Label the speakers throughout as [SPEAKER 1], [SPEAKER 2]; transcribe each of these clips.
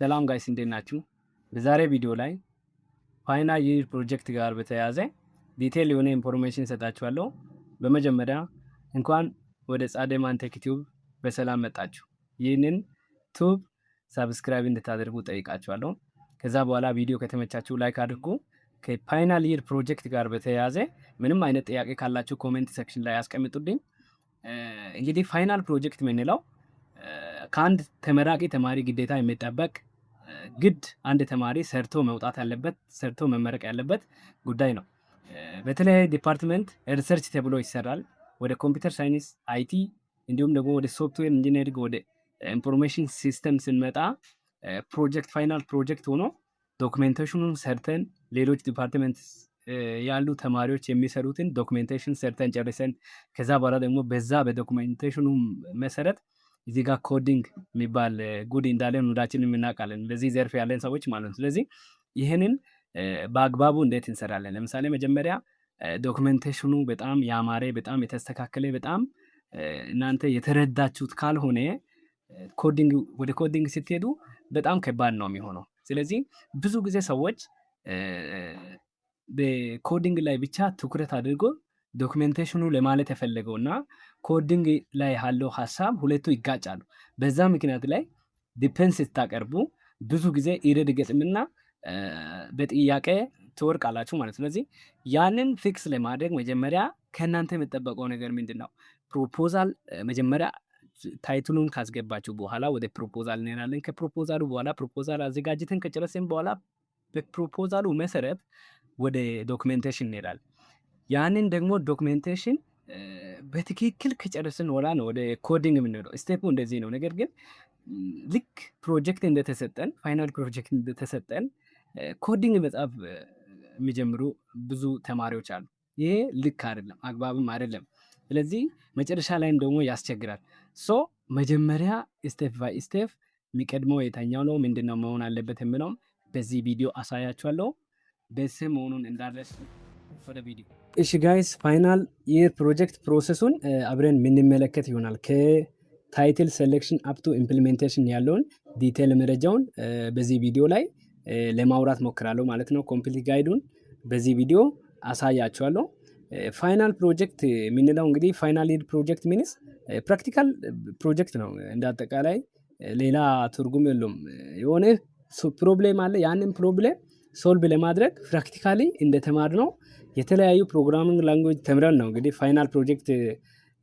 [SPEAKER 1] ሰላም ጋይስ እንዴት ናችሁ? በዛሬ ቪዲዮ ላይ ፋይናል ይር ፕሮጀክት ጋር በተያያዘ ዲቴል የሆነ ኢንፎርሜሽን ሰጣችኋለሁ። በመጀመሪያ እንኳን ወደ ጻደማን ቴክ ቲዩብ በሰላም መጣችሁ። ይህንን ቱብ ሰብስክራይብ እንድታደርጉ ጠይቃችኋለሁ። ከዛ በኋላ ቪዲዮ ከተመቻችሁ ላይክ አድርጉ። ከፋይናል ይር ፕሮጀክት ጋር በተያያዘ ምንም አይነት ጥያቄ ካላችሁ ኮሜንት ሴክሽን ላይ ያስቀምጡልኝ። እንግዲህ ፋይናል ፕሮጀክት የምንለው ከአንድ ተመራቂ ተማሪ ግዴታ የሚጠበቅ ግድ አንድ ተማሪ ሰርቶ መውጣት ያለበት ሰርቶ መመረቅ ያለበት ጉዳይ ነው። በተለያየ ዲፓርትመንት ሪሰርች ተብሎ ይሰራል። ወደ ኮምፒውተር ሳይንስ፣ አይቲ እንዲሁም ደግሞ ወደ ሶፍትዌር ኢንጂነሪንግ፣ ወደ ኢንፎርሜሽን ሲስተም ስንመጣ ፕሮጀክት ፋይናል ፕሮጀክት ሆኖ ዶክሜንቴሽኑን ሰርተን ሌሎች ዲፓርትመንት ያሉ ተማሪዎች የሚሰሩትን ዶክሜንቴሽን ሰርተን ጨርሰን ከዛ በኋላ ደግሞ በዛ በዶክሜንቴሽኑ መሰረት እዚህ ጋር ኮዲንግ የሚባል ጉድ እንዳለን ሁላችንም እናውቃለን፣ በዚህ ዘርፍ ያለን ሰዎች ማለት ነው። ስለዚህ ይህንን በአግባቡ እንዴት እንሰራለን? ለምሳሌ መጀመሪያ ዶክሜንቴሽኑ በጣም ያማረ በጣም የተስተካከለ በጣም እናንተ የተረዳችሁት ካልሆነ ወደ ኮዲንግ ስትሄዱ በጣም ከባድ ነው የሚሆነው። ስለዚህ ብዙ ጊዜ ሰዎች በኮዲንግ ላይ ብቻ ትኩረት አድርጎ ዶክሜንቴሽኑ ለማለት የፈለገው እና ኮዲንግ ላይ ያለው ሀሳብ ሁለቱ ይጋጫሉ። በዛ ምክንያት ላይ ዲፔንስ ስታቀርቡ ብዙ ጊዜ ኢረድ ገጥምና በጥያቄ ትወርቃላችሁ ማለት ነው። ስለዚህ ያንን ፊክስ ለማድረግ መጀመሪያ ከእናንተ የሚጠበቀው ነገር ምንድን ነው? ፕሮፖዛል መጀመሪያ ታይትሉን ካስገባችሁ በኋላ ወደ ፕሮፖዛል እንሄዳለን። ከፕሮፖዛሉ በኋላ ፕሮፖዛል አዘጋጅተን ከጨረስን በኋላ በፕሮፖዛሉ መሰረት ወደ ዶክሜንቴሽን እንሄዳለን። ያንን ደግሞ ዶክሜንቴሽን በትክክል ከጨረስን በኋላ ነው ወደ ኮዲንግ የምንሄደው። ስቴፑ እንደዚህ ነው። ነገር ግን ልክ ፕሮጀክት እንደተሰጠን ፋይናል ፕሮጀክት እንደተሰጠን ኮዲንግ መጻፍ የሚጀምሩ ብዙ ተማሪዎች አሉ። ይሄ ልክ አይደለም፣ አግባብም አይደለም። ስለዚህ መጨረሻ ላይም ደግሞ ያስቸግራል። ሶ መጀመሪያ ስቴፕ ባይ ስቴፕ የሚቀድመው የትኛው ነው ምንድነው መሆን አለበት የሚለውም በዚህ ቪዲዮ አሳያችኋለሁ። በስም መሆኑን እንዳረስ ወደ ቪዲዮ። እሺ ጋይስ ፋይናል ይር ፕሮጀክት ፕሮሰሱን አብረን የምንመለከት ይሆናል። ከታይትል ሴሌክሽን አፕቱ ኢምፕሊሜንቴሽን ያለውን ዲቴል መረጃውን በዚህ ቪዲዮ ላይ ለማውራት ሞክራለሁ ማለት ነው። ኮምፕሊት ጋይዱን በዚህ ቪዲዮ አሳያችኋለሁ። ፋይናል ፕሮጀክት የምንለው እንግዲህ ፋይናል ይር ፕሮጀክት ሚንስ ፕራክቲካል ፕሮጀክት ነው። እንዳጠቃላይ ሌላ ትርጉም የለውም። የሆነ ፕሮብሌም አለ። ያንን ፕሮብሌም ሶልቭ ለማድረግ ፕራክቲካሊ እንደተማርነው የተለያዩ ፕሮግራሚንግ ላንጉዌጅ ተምረን ነው እንግዲህ ፋይናል ፕሮጀክት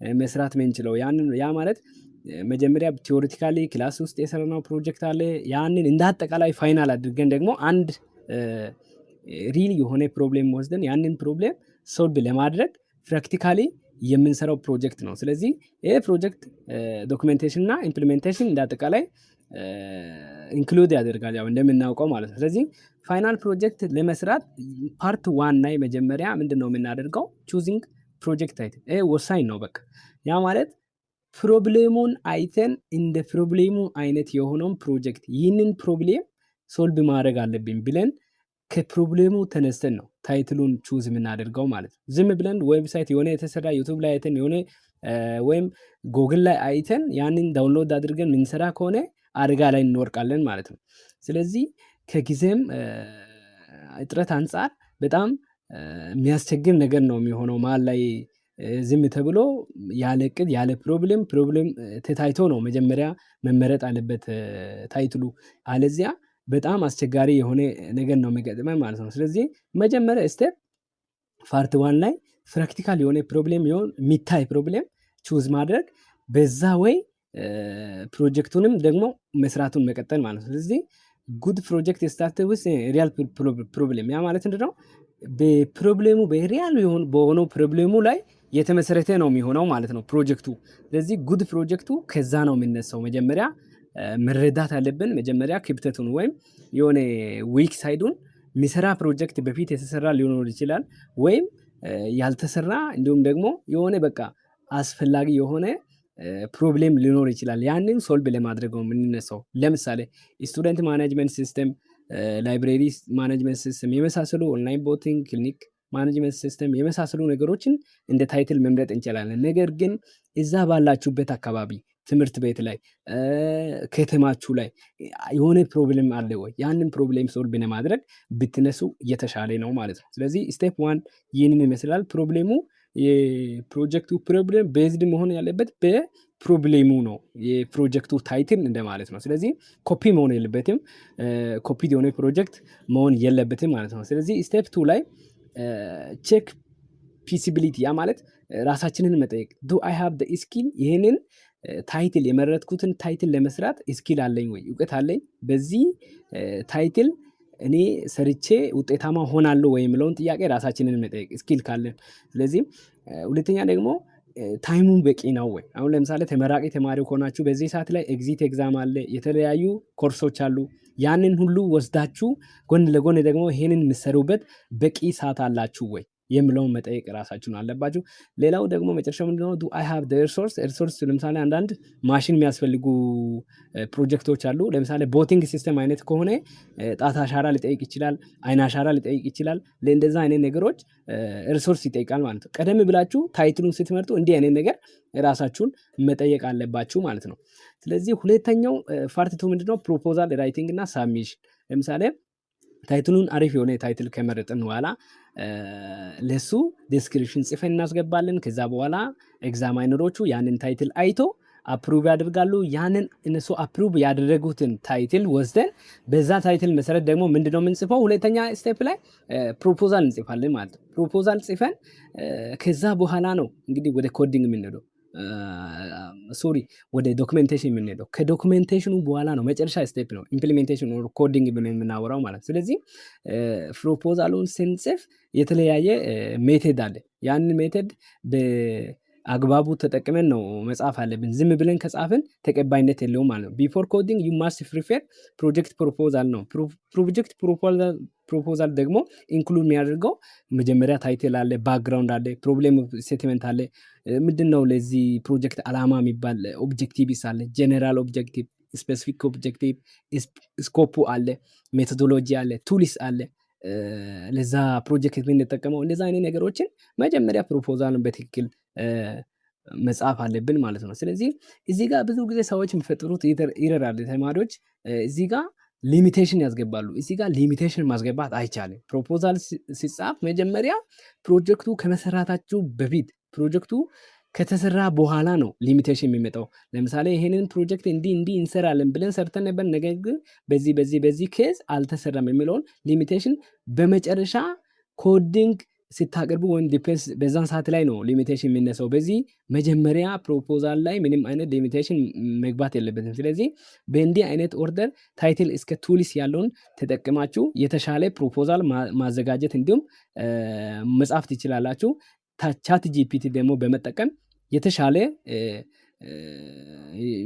[SPEAKER 1] መስራት የምንችለው። ያ ማለት መጀመሪያ ቲዎሪቲካሊ ክላስ ውስጥ የሰራነው ፕሮጀክት አለ። ያንን እንዳጠቃላይ ፋይናል አድርገን ደግሞ አንድ ሪል የሆነ ፕሮብሌም ወስደን ያንን ፕሮብሌም ሶልቭ ለማድረግ ፕራክቲካሊ የምንሰራው ፕሮጀክት ነው። ስለዚህ ይሄ ፕሮጀክት ዶክሜንቴሽን እና ኢምፕሊሜንቴሽን እንዳጠቃላይ ኢንክሉድ ያደርጋል፣ ያው እንደምናውቀው ማለት ነው። ስለዚህ ፋይናል ፕሮጀክት ለመስራት ፓርት ዋን ላይ መጀመሪያ ምንድነው የምናደርገው? ቹዚንግ ፕሮጀክት ታይትል። ይሄ ወሳኝ ነው። በቃ ያ ማለት ፕሮብሌሙን አይተን እንደ ፕሮብሌሙ አይነት የሆነውን ፕሮጀክት ይህንን ፕሮብሌም ሶልቭ ማድረግ አለብኝ ብለን ከፕሮብሌሙ ተነስተን ነው ታይትሉን ቹዝ የምናደርገው ማለት ነው። ዝም ብለን ዌብሳይት የሆነ የተሰራ ዩቱብ ላይ አይተን የሆነ ወይም ጉግል ላይ አይተን ያንን ዳውንሎድ አድርገን ምንሰራ ከሆነ አደጋ ላይ እንወርቃለን ማለት ነው። ስለዚህ ከጊዜም እጥረት አንጻር በጣም የሚያስቸግር ነገር ነው የሚሆነው። መሀል ላይ ዝም ተብሎ ያለ እቅድ ያለ ፕሮብሌም ተታይቶ ነው መጀመሪያ መመረጥ አለበት ታይትሉ። አለዚያ በጣም አስቸጋሪ የሆነ ነገር ነው የሚገጥመን ማለት ነው። ስለዚህ መጀመሪያ ስቴፕ ፓርት ዋን ላይ ፕራክቲካል የሆነ ፕሮብሌም የሚታይ ፕሮብሌም ቹዝ ማድረግ በዛ ወይ ፕሮጀክቱንም ደግሞ መስራቱን መቀጠል ማለት ነው። ስለዚህ ጉድ ፕሮጀክት ስታርት ዊዝ ሪያል ፕሮብሌም። ያ ማለት ምንድነው? በፕሮብሌሙ በሪያል በሆነው ፕሮብሌሙ ላይ የተመሰረተ ነው የሚሆነው ማለት ነው ፕሮጀክቱ። ስለዚህ ጉድ ፕሮጀክቱ ከዛ ነው የሚነሳው። መጀመሪያ መረዳት አለብን። መጀመሪያ ክፍተቱን ወይም የሆነ ዊክ ሳይዱን የሚሰራ ፕሮጀክት በፊት የተሰራ ሊሆን ይችላል፣ ወይም ያልተሰራ እንዲሁም ደግሞ የሆነ በቃ አስፈላጊ የሆነ ፕሮብሌም ሊኖር ይችላል። ያንን ሶልቭ ለማድረግ ነው የምንነሳው። ለምሳሌ ስቱደንት ማኔጅመንት ሲስተም፣ ላይብሬሪ ማኔጅመንት ሲስተም የመሳሰሉ ኦንላይን ቦቲንግ፣ ክሊኒክ ማኔጅመንት ሲስተም የመሳሰሉ ነገሮችን እንደ ታይትል መምረጥ እንችላለን። ነገር ግን እዛ ባላችሁበት አካባቢ ትምህርት ቤት ላይ ከተማችሁ ላይ የሆነ ፕሮብሌም አለ ወይ? ያንን ፕሮብሌም ሶልቭ ለማድረግ ብትነሱ እየተሻለ ነው ማለት ነው። ስለዚህ ስቴፕ 1 ይህንን ይመስላል። ፕሮብሌሙ የፕሮጀክቱ ፕሮብሌም ቤዝድ መሆን ያለበት በፕሮብሌሙ ነው፣ የፕሮጀክቱ ታይትል እንደማለት ነው። ስለዚህ ኮፒ መሆን የለበትም፣ ኮፒ የሆነ ፕሮጀክት መሆን የለበትም ማለት ነው። ስለዚህ ስቴፕ 2 ላይ ቼክ ፊዚቢሊቲ፣ ያ ማለት ራሳችንን መጠየቅ ዱ አይ ሃቭ ዘ ስኪል፣ ይህንን ታይትል የመረጥኩትን ታይትል ለመስራት ስኪል አለኝ ወይ፣ እውቀት አለኝ በዚህ ታይትል እኔ ሰርቼ ውጤታማ ሆናለሁ ወይ የሚለውን ጥያቄ ራሳችንን መጠየቅ ስኪል ካለን። ስለዚህ ሁለተኛ ደግሞ ታይሙን በቂ ነው ወይ? አሁን ለምሳሌ ተመራቂ ተማሪ ከሆናችሁ በዚህ ሰዓት ላይ ኤግዚት ኤግዛም አለ፣ የተለያዩ ኮርሶች አሉ። ያንን ሁሉ ወስዳችሁ ጎን ለጎን ደግሞ ይሄንን የምትሰሩበት በቂ ሰዓት አላችሁ ወይ የሚለውን መጠየቅ ራሳችሁን አለባችሁ። ሌላው ደግሞ መጨረሻው ምንድነው? ዱ አይ ሃቭ ዘ ሪሶርስ። ለምሳሌ አንዳንድ ማሽን የሚያስፈልጉ ፕሮጀክቶች አሉ። ለምሳሌ ቦቲንግ ሲስተም አይነት ከሆነ ጣት አሻራ ሊጠይቅ ይችላል፣ አይን አሻራ ሊጠይቅ ይችላል። ለእንደዛ አይነት ነገሮች ሪሶርስ ይጠይቃል ማለት ነው። ቀደም ብላችሁ ታይትሉን ስትመርጡ እንዲህ አይነት ነገር ራሳችሁን መጠየቅ አለባችሁ ማለት ነው። ስለዚህ ሁለተኛው ፓርት 2 ምንድነው? ፕሮፖዛል ራይቲንግ እና ሳብሚሽን። ለምሳሌ ታይትሉን አሪፍ የሆነ ታይትል ከመረጥን በኋላ ለሱ ዲስክሪፕሽን ጽፈን እናስገባለን። ከዛ በኋላ ኤግዛማይነሮቹ ያንን ታይትል አይቶ አፕሩቭ ያደርጋሉ። ያንን እነሱ አፕሩቭ ያደረጉትን ታይትል ወስደን በዛ ታይትል መሰረት ደግሞ ምንድነው የምንጽፈው? ሁለተኛ ስቴፕ ላይ ፕሮፖዛል እንጽፋለን ማለት ነው። ፕሮፖዛል ጽፈን ከዛ በኋላ ነው እንግዲህ ወደ ኮዲንግ የምንሄደው፣ ወደ ዶክሜንቴሽን የምንሄደው። ከዶክሜንቴሽኑ በኋላ ነው መጨረሻ ስቴፕ ነው ኢምፕሊሜንቴሽን ኦር ኮዲንግ ብለን የምናወራው ማለት። ስለዚህ ፕሮፖዛሉን ስንጽፍ የተለያየ ሜቴድ አለ። ያንን ሜቴድ በአግባቡ ተጠቅመን ነው መጻፍ አለብን። ዝም ብለን ከጻፍን ተቀባይነት የለውም ማለት ነው። ቢፎር ኮዲንግ ዩ ማስት ፕሪፔር ፕሮጀክት ፕሮፖዛል ነው። ፕሮጀክት ፕሮፖዛል ደግሞ ኢንክሉድ የሚያደርገው መጀመሪያ ታይትል አለ፣ ባክግራውንድ አለ፣ ፕሮብሌም ስቴትመንት አለ፣ ምንድነው ለዚህ ፕሮጀክት አላማ የሚባል ኦብጀክቲቭስ አለ፣ ጀነራል ኦብጀክቲቭ፣ ስፔሲፊክ ኦብጀክቲቭ፣ ስኮፑ አለ፣ ሜቶዶሎጂ አለ፣ ቱልስ አለ፣ ለዛ ፕሮጀክት የምንጠቀመው እንደዛ አይነት ነገሮችን መጀመሪያ ፕሮፖዛልን በትክክል መጻፍ አለብን ማለት ነው። ስለዚህ እዚህ ጋር ብዙ ጊዜ ሰዎች የሚፈጥሩት ይረራል ተማሪዎች እዚህ ጋር ሊሚቴሽን ያስገባሉ። እዚህ ጋር ሊሚቴሽን ማስገባት አይቻልም። ፕሮፖዛል ሲጻፍ መጀመሪያ ፕሮጀክቱ ከመሰራታችሁ በፊት ፕሮጀክቱ ከተሰራ በኋላ ነው ሊሚቴሽን የሚመጣው። ለምሳሌ ይሄንን ፕሮጀክት እንዲህ እንሰራለን ብለን ሰርተን ነበር፣ ነገር ግን በዚህ ኬዝ አልተሰራም የሚለውን ሊሚቴሽን በመጨረሻ ኮዲንግ ስታቀርቡ ወይም ዲፔንስ በዛን ሰዓት ላይ ነው ሊሚቴሽን የሚነሳው። በዚህ መጀመሪያ ፕሮፖዛል ላይ ምንም አይነት ሊሚቴሽን መግባት የለበትም። ስለዚህ በእንዲህ አይነት ኦርደር ታይትል እስከ ቱልስ ያለውን ተጠቅማችሁ የተሻለ ፕሮፖዛል ማዘጋጀት እንዲሁም መጻፍ ትችላላችሁ። ቻት ጂፒቲ ደግሞ በመጠቀም የተሻለ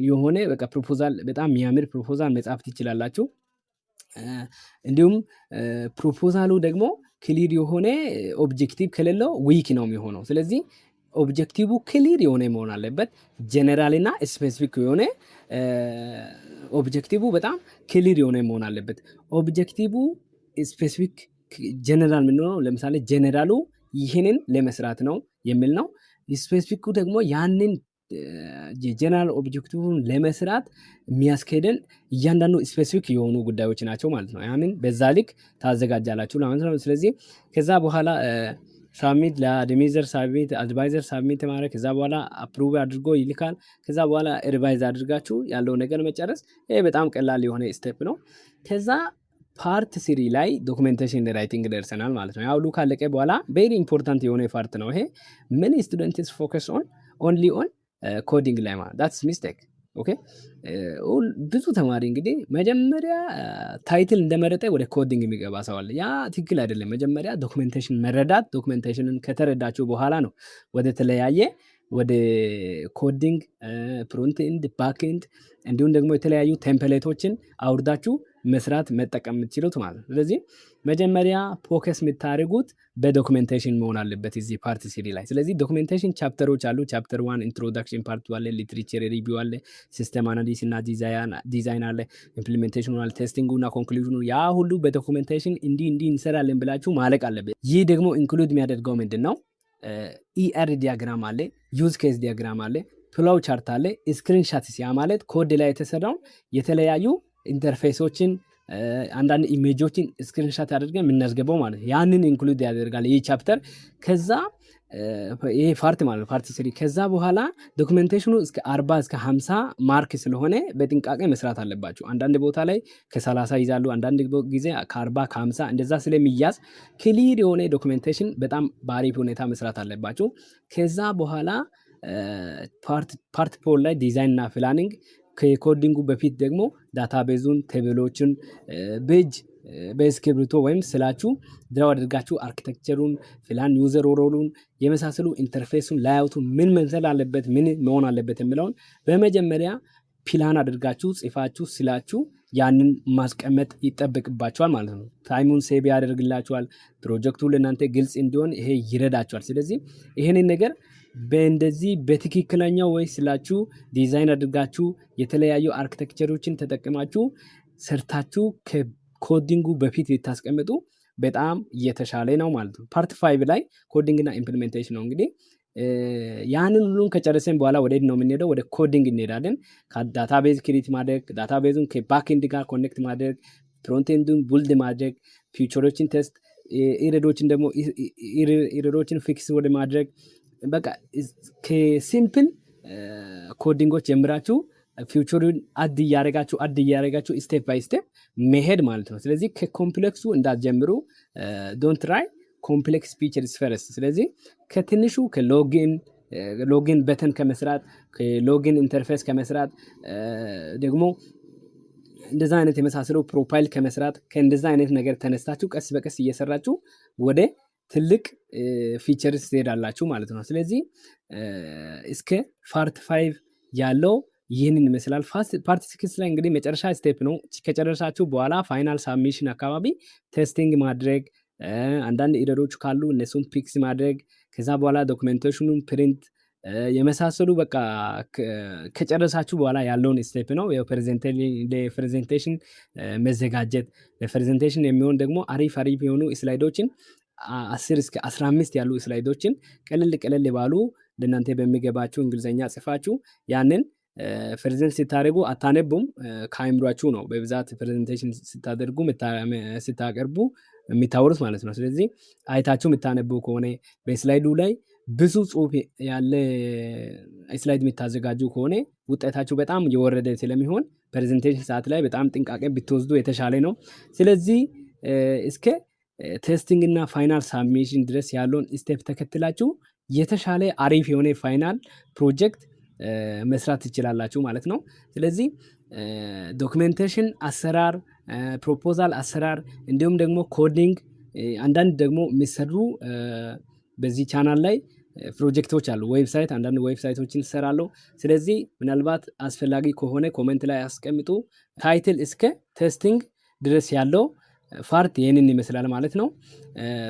[SPEAKER 1] የሆነ በቃ ፕሮፖዛል በጣም የሚያምር ፕሮፖዛል መጻፍ ትችላላችሁ። እንዲሁም ፕሮፖዛሉ ደግሞ ክሊር የሆነ ኦብጀክቲቭ ከሌለው ዊክ ነው የሚሆነው። ስለዚህ ኦብጀክቲቭ ክሊር የሆነ መሆን አለበት። ጀነራል እና ስፔሲፊክ የሆነ ኦብጀክቲቭ በጣም ክሊር የሆነ መሆን አለበት። ኦብጀክቲቭ ስፔሲፊክ ጀነራል ምንድነው? ለምሳሌ ጀነራሉ ይህንን ለመስራት ነው የሚል ነው። ስፔሲፊኩ ደግሞ ያንን የጀነራል ኦብጀክቲቭን ለመስራት የሚያስኬደን እያንዳንዱ ስፔሲፊክ የሆኑ ጉዳዮች ናቸው ማለት ነው። ያንን በዛ ልክ ታዘጋጃላችሁ ማለት ነው። ስለዚህ ከዛ በኋላ ሳብሚት ለአድሚዘር ሳብሚት አድቫይዘር ሳብሚት ማድረግ፣ ከዛ በኋላ አፕሩቭ አድርጎ ይልካል። ከዛ በኋላ ሪቫይዝ አድርጋችሁ ያለው ነገር መጨረስ። ይሄ በጣም ቀላል የሆነ ስቴፕ ነው። ከዛ ፓርት 3 ላይ ዶክመንቴሽን ራይቲንግ ደርሰናል ማለት ነው። ያው ሁሉ ካለቀ በኋላ ቬሪ ኢምፖርታንት የሆነ ፓርት ነው ይሄ። ምን ስቱደንትስ ፎከስ ኦንሊ ኦን ኮዲንግ ላይ ማለት ዳትስ ሚስቴክ። ኦኬ ብዙ ተማሪ እንግዲህ መጀመሪያ ታይትል እንደመረጠ ወደ ኮዲንግ የሚገባ ሰው አለ። ያ ትክክል አይደለም። መጀመሪያ ዶክመንቴሽን መረዳት፣ ዶክመንቴሽንን ከተረዳችሁ በኋላ ነው ወደ ተለያየ ወደ ኮዲንግ ፍሮንት ኤንድ ባክ ኤንድ እንዲሁም ደግሞ የተለያዩ ቴምፕሌቶችን አውርዳችሁ መስራት መጠቀም የምትችሉት ማለት ነው። ስለዚህ መጀመሪያ ፎከስ የምታደርጉት በዶክመንቴሽን መሆን አለበት እዚህ ፓርት 3 ላይ። ስለዚህ ዶክመንቴሽን ቻፕተሮች አሉ። ቻፕተር 1 ኢንትሮዳክሽን ፓርት አለ፣ ሊትሬቸር ሪቪው አለ፣ ሲስተም አናሊሲስ እና ዲዛይን አለ፣ ኢምፕሊሜንቴሽኑ አለ፣ ቴስቲንጉ እና ኮንክሉዥኑ። ያ ሁሉ በዶክመንቴሽን እንዲህ እንሰራለን ብላችሁ ማለቅ አለበት። ይህ ደግሞ ኢንክሉድ የሚያደርገው ምንድን ነው? ኢአር ዲያግራም አለ፣ ዩዝ ኬዝ ዲያግራም አለ፣ ፍሎው ቻርት አለ፣ ስክሪንሻትስ ያ ማለት ኮድ ላይ የተሰራው የተለያዩ ኢንተርፌሶችን አንዳንድ ኢሜጆችን ስክሪንሻት አድርገን የምናስገባው ማለት ነው። ያንን ኢንክሉድ ያደርጋል ይህ ቻፕተር። ከዛ ይሄ ፓርት ማለት ነው ፓርት 3። ከዛ በኋላ ዶክመንቴሽኑ እስከ 40 እስከ 50 ማርክ ስለሆነ በጥንቃቄ መስራት አለባችሁ። አንዳንድ ቦታ ላይ ከ30 ይዛሉ፣ አንዳንድ ጊዜ ከ40 ከ50 እንደዛ ስለሚያዝ ክሊር የሆነ ዶክመንቴሽን በጣም በአሪፍ ሁኔታ መስራት አለባችሁ። ከዛ በኋላ ፓርት 4 ላይ ዲዛይን እና ፕላኒንግ ከኮዲንጉ በፊት ደግሞ ዳታቤዙን ቴብሎችን በእጅ በእስክሪብቶ ወይም ስላችሁ ድራው አድርጋችሁ አርኪቴክቸሩን ፕላን ዩዘር ሮሉን የመሳሰሉ ኢንተርፌሱን ላይአውቱ ምን መምሰል አለበት ምን መሆን አለበት የሚለውን በመጀመሪያ ፕላን አድርጋችሁ ጽፋችሁ ስላችሁ ያንን ማስቀመጥ ይጠበቅባችኋል ማለት ነው። ታይሙን ሴቭ ያደርግላችኋል። ፕሮጀክቱ ለእናንተ ግልጽ እንዲሆን ይሄ ይረዳችኋል። ስለዚህ ይሄንን ነገር በእንደዚህ በትክክለኛው ወይ ስላችሁ ዲዛይን አድርጋችሁ የተለያዩ አርኪቴክቸሮችን ተጠቅማችሁ ሰርታችሁ ከኮዲንጉ በፊት ልታስቀምጡ በጣም እየተሻለ ነው ማለት ነው። ፓርት 5 ላይ ኮዲንግ እና ኢምፕሊሜንቴሽን ነው። እንግዲህ ያንን ሁሉን ከጨረሰን በኋላ ወዴት ነው የምንሄደው? ወደ ኮዲንግ እንሄዳለን። ከዳታቤዝ ክሪኤት ማድረግ፣ ዳታቤዙን ከባክኤንድ ጋር ኮኔክት ማድረግ፣ ፍሮንትኤንዱን ቡልድ ማድረግ፣ ፊውቸሮችን ቴስት፣ ኢረሮችን ደግሞ ኢረሮችን ፊክስ ወደ ማድረግ በቃ ከሲምፕል ኮዲንጎች ጀምራችሁ ፊውቸሩን አድ እያደረጋችሁ ስቴፕ ባይ ስቴፕ መሄድ ማለት ነው። ስለዚህ ከኮምፕሌክሱ እንዳትጀምሩ። ዶንት ትራይ ኮምፕሌክስ ፊቸርስ ፈርስት። ስለዚህ ከትንሹ ከሎጊን በተን ከመስራት ከሎጊን ኢንተርፌስ ከመስራት ደግሞ እንደዛ አይነት የመሳሰሉ ፕሮፋይል ከመስራት ከእንደዛ አይነት ነገር ተነስታችሁ ቀስ በቀስ እየሰራችሁ ወደ ትልቅ ፊቸርስ ትሄዳላችሁ ማለት ነው። ስለዚህ እስከ ፓርት 5 ያለው ይህንን ይመስላል። ፓርት 6 ላይ እንግዲህ መጨረሻ ስቴፕ ነው። ከጨረሳችሁ በኋላ ፋይናል ሳብሚሽን አካባቢ ቴስቲንግ ማድረግ፣ አንዳንድ ኢረሮች ካሉ እነሱን ፊክስ ማድረግ፣ ከዛ በኋላ ዶክመንቴሽኑን ፕሪንት የመሳሰሉ በቃ ከጨረሳችሁ በኋላ ያለውን ስቴፕ ነው። ለፕሬዘንቴሽን መዘጋጀት፣ ለፕሬዘንቴሽን የሚሆን ደግሞ አሪፍ የሆኑ ስላይዶችን 10 እስከ 15 ያሉ ስላይዶችን ቀለል ባሉ ለእናንተ በሚገባችሁ እንግሊዘኛ ጽፋችሁ ያንን ፕሬዘንት ስታደርጉ አታነቡም፣ ከአይምሯችሁ ነው በብዛት ፕሬዘንቴሽን ስታቀርቡ የሚታወሩት ማለት ነው። ስለዚህ አይታችሁ የምታነቡ ከሆነ በስላይዱ ላይ ብዙ ጽሁፍ ያለ ስላይድ የምታዘጋጁ ከሆነ ውጤታችሁ በጣም የወረደ ስለሚሆን ፕሬዘንቴሽን ሰዓት ላይ በጣም ጥንቃቄ ብትወስዱ የተሻለ ነው። ስለዚህ እስከ ቴስቲንግ እና ፋይናል ሳብሚሽን ድረስ ያለውን ስቴፕ ተከትላችሁ የተሻለ አሪፍ የሆነ ፋይናል ፕሮጀክት መስራት ትችላላችሁ ማለት ነው። ስለዚህ ዶክመንቴሽን አሰራር፣ ፕሮፖዛል አሰራር እንዲሁም ደግሞ ኮዲንግ አንዳንድ ደግሞ የሚሰሩ በዚህ ቻናል ላይ ፕሮጀክቶች አሉ። ዌብሳይት አንዳንድ ዌብሳይቶችን እሰራለሁ። ስለዚህ ምናልባት አስፈላጊ ከሆነ ኮሜንት ላይ አስቀምጡ። ታይትል እስከ ቴስቲንግ ድረስ ያለው ፓርት ይህንን ይመስላል ማለት ነው።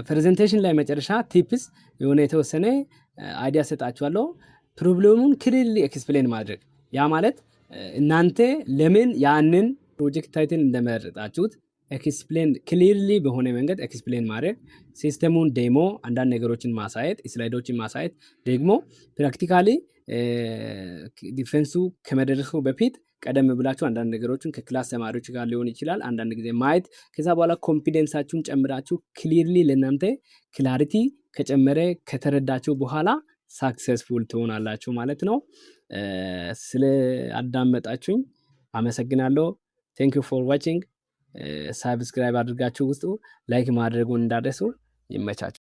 [SPEAKER 1] ፕሬዘንቴሽን ላይ መጨረሻ ቲፕስ የሆነ የተወሰነ አይዲያ ሰጣችኋለሁ። ፕሮብሌሙን ክሊርሊ ኤክስፕሌን ማድረግ፣ ያ ማለት እናንተ ለምን ያንን ፕሮጀክት ታይትል እንደመረጣችሁት ኤክስፕሌን ክሊርሊ በሆነ መንገድ ኤክስፕሌን ማድረግ፣ ሲስተሙን ዴሞ አንዳንድ ነገሮችን ማሳየት፣ ስላይዶችን ማሳየት፣ ደግሞ ፕራክቲካሊ ዲፌንሱ ከመደረሱ በፊት ቀደም ብላችሁ አንዳንድ ነገሮችን ከክላስ ተማሪዎች ጋር ሊሆን ይችላል አንዳንድ ጊዜ ማየት፣ ከዛ በኋላ ኮንፊደንሳችሁን ጨምራችሁ ክሊርሊ ለእናንተ ክላሪቲ ከጨመረ ከተረዳችሁ በኋላ ሳክሰስፉል ትሆናላችሁ ማለት ነው። ስለ አዳመጣችሁኝ አመሰግናለሁ። ቴንክ ዩ ፎር ዋቺንግ። ሳብስክራይብ አድርጋችሁ ውስጡ ላይክ ማድረጉን እንዳደረሱ ይመቻችሁ።